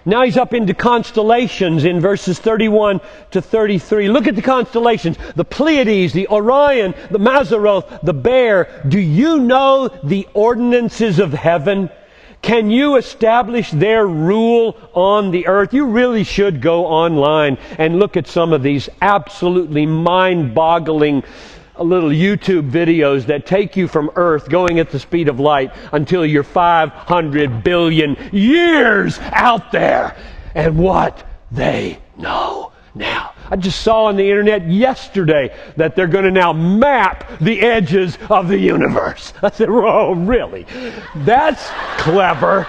Now he's up into constellations in verses 31 to 33. Look at the constellations. The Pleiades, the Orion, the Mazzaroth, the Bear. Do you know the ordinances of heaven? Can you establish their rule on the earth? You really should go online and look at some of these absolutely mind-boggling little YouTube videos that take you from Earth going at the speed of light until you're 500 billion years out there. And what they know now. I just saw on the internet yesterday that they're going to now map the edges of the universe. I said, "Oh, really? That's clever."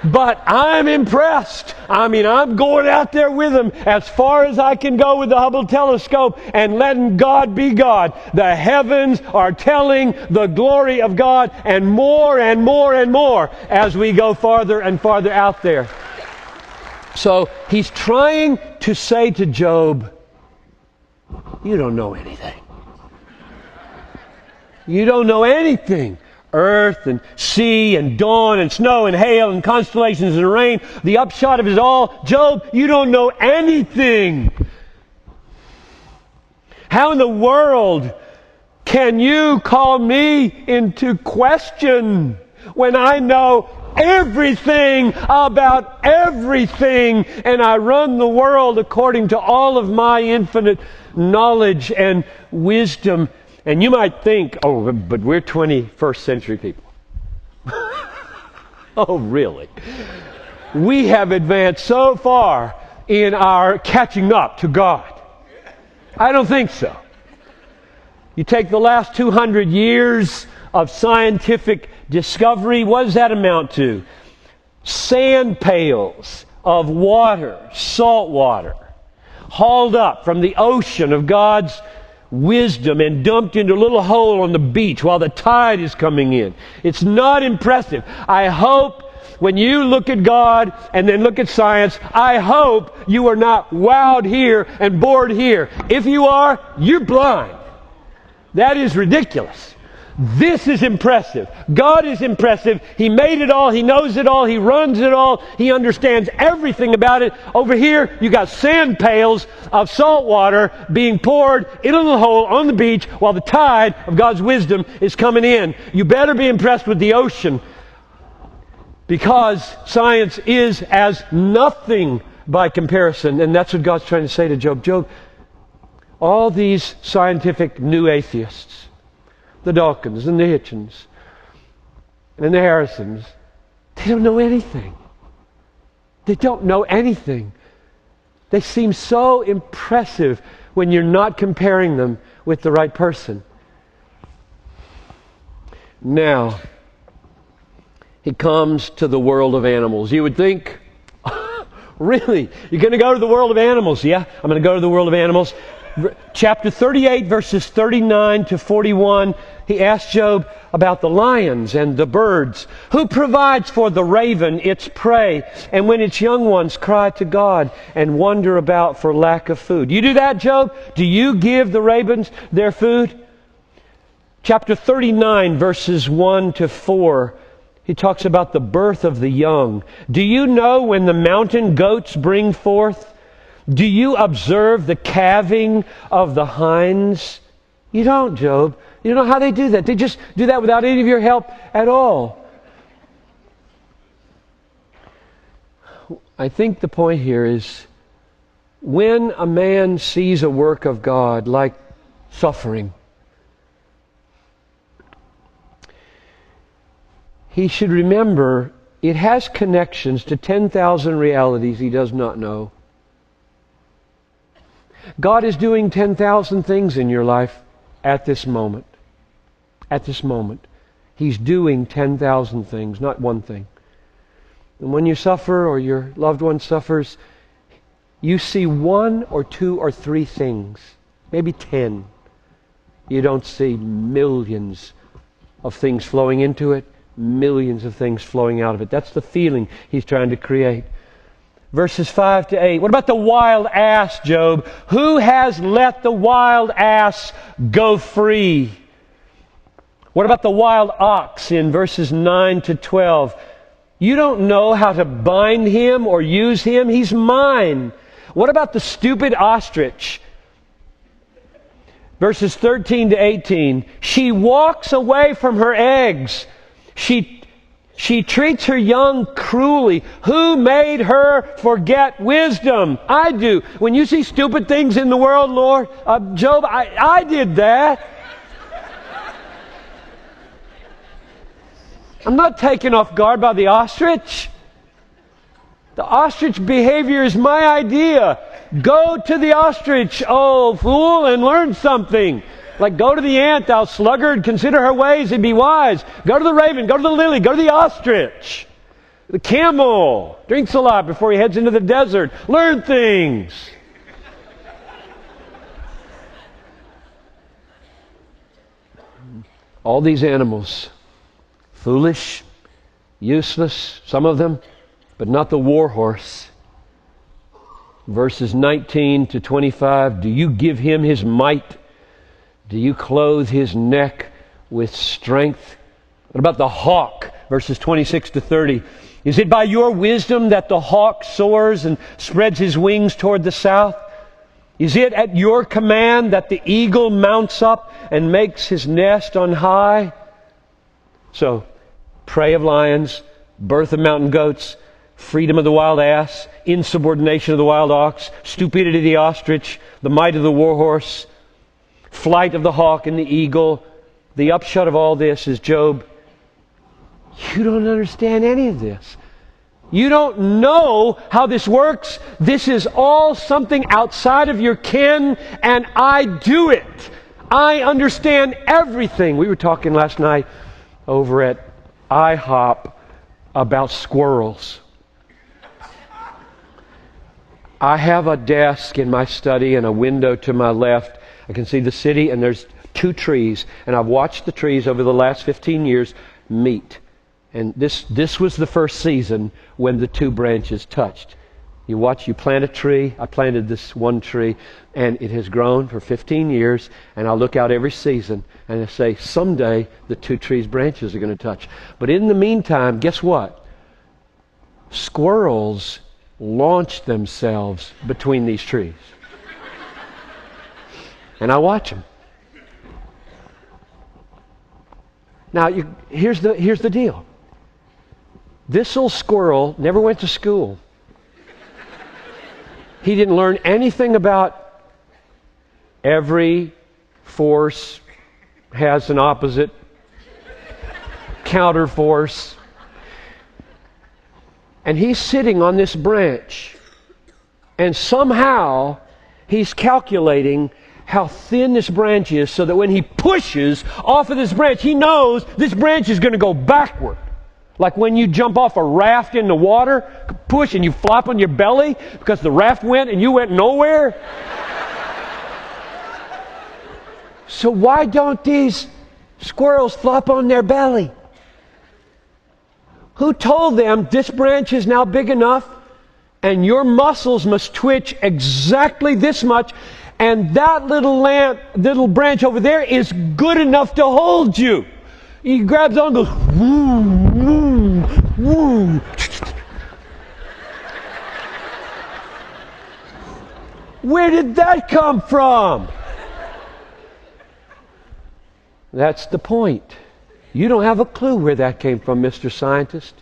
But I'm impressed. I mean, I'm going out there with them as far as I can go with the Hubble telescope and letting God be God. The heavens are telling the glory of God, and more and more and more as we go farther and farther out there. So he's trying to say to Job, you don't know anything. You don't know anything. Earth and sea and dawn and snow and hail and constellations and rain. The upshot of it all, Job, you don't know anything. How in the world can you call me into question when I know everything about everything and I run the world according to all of my infinite knowledge and wisdom? And you might think, oh, but we're 21st century people. Oh, really? We have advanced so far in our catching up to God. I don't think so. You take the last 200 years of scientific discovery, what does that amount to? Sand pails of water, salt water, hauled up from the ocean of God's wisdom and dumped into a little hole on the beach while the tide is coming in. It's not impressive. I hope when you look at God and then look at science, I hope you are not wowed here and bored here. If you are, you're blind. That is ridiculous. This is impressive. God is impressive. He made it all. He knows it all. He runs it all. He understands everything about it. Over here, you got sand pails of salt water being poured in a little hole on the beach while the tide of God's wisdom is coming in. You better be impressed with the ocean, because science is as nothing by comparison. And that's what God's trying to say to Job. Job, all these scientific new atheists, the Dawkins and the Hitchens and the Harrisons, they don't know anything. They don't know anything. They seem so impressive when you're not comparing them with the right person. Now, he comes to the world of animals. You would think, really? You're going to go to the world of animals? Yeah, I'm going to go to the world of animals. Chapter 38, verses 39 to 41, he asked Job about the lions and the birds. Who provides for the raven its prey, and when its young ones cry to God and wander about for lack of food? You do that, Job? Do you give the ravens their food? Chapter 39, verses 1 to 4, he talks about the birth of the young. Do you know when the mountain goats bring forth? Do you observe the calving of the hinds? You don't, Job. You don't know how they do that. They just do that without any of your help at all. I think the point here is, when a man sees a work of God like suffering, he should remember it has connections to 10,000 realities he does not know. God is doing 10,000 things in your life at this moment. At this moment. He's doing 10,000 things, not one thing. And when you suffer or your loved one suffers, you see one or two or three things, maybe 10. You don't see millions of things flowing into it, millions of things flowing out of it. That's the feeling he's trying to create. Verses 5 to 8. What about the wild ass, Job? Who has let the wild ass go free? What about the wild ox in verses 9 to 12? You don't know how to bind him or use him. He's mine. What about the stupid ostrich? Verses 13 to 18. She walks away from her eggs. She treats her young cruelly. Who made her forget wisdom? I do. When you see stupid things in the world, Lord, Job, I did that. I'm not taken off guard by the ostrich. The ostrich behavior is my idea. Go to the ostrich, oh fool, and learn something. Like, go to the ant, thou sluggard, consider her ways and be wise. Go to the raven, go to the lily, go to the ostrich. The camel drinks a lot before he heads into the desert. Learn things. All these animals, foolish, useless, some of them, but not the war horse. Verses 19 to 25, do you give him his might? Do you clothe his neck with strength? What about the hawk? Verses 26 to 30. Is it by your wisdom that the hawk soars and spreads his wings toward the south? Is it at your command that the eagle mounts up and makes his nest on high? So, prey of lions, birth of mountain goats, freedom of the wild ass, insubordination of the wild ox, stupidity of the ostrich, the might of the war horse, flight of the hawk and the eagle. The upshot of all this is, Job, you don't understand any of this. You don't know how this works. This is all something outside of your ken, and I do it. I understand everything. We were talking last night over at IHOP about squirrels. I have a desk in my study and a window to my left. I can see the city, and there's 2 trees. And I've watched the trees over the last 15 years meet. And this was the first season when the 2 branches touched. You plant a tree. I planted this one tree, and it has grown for 15 years. And I look out every season, and I say, someday the 2 trees' branches are going to touch. But in the meantime, guess what? Squirrels launch themselves between these trees. And I watch them. Now, here's the deal. This little squirrel never went to school. He didn't learn anything about every force has an opposite counter force. And he's sitting on this branch, and somehow he's calculating how thin this branch is so that when he pushes off of this branch, he knows this branch is going to go backward. Like when you jump off a raft in the water, push and you flop on your belly because the raft went and you went nowhere. So why don't these squirrels flop on their belly? Who told them this branch is now big enough and your muscles must twitch exactly this much, and that little branch over there is good enough to hold you? He grabs on and goes, woo, woo, woo. Where did that come from? That's the point. You don't have a clue where that came from, Mr. Scientist.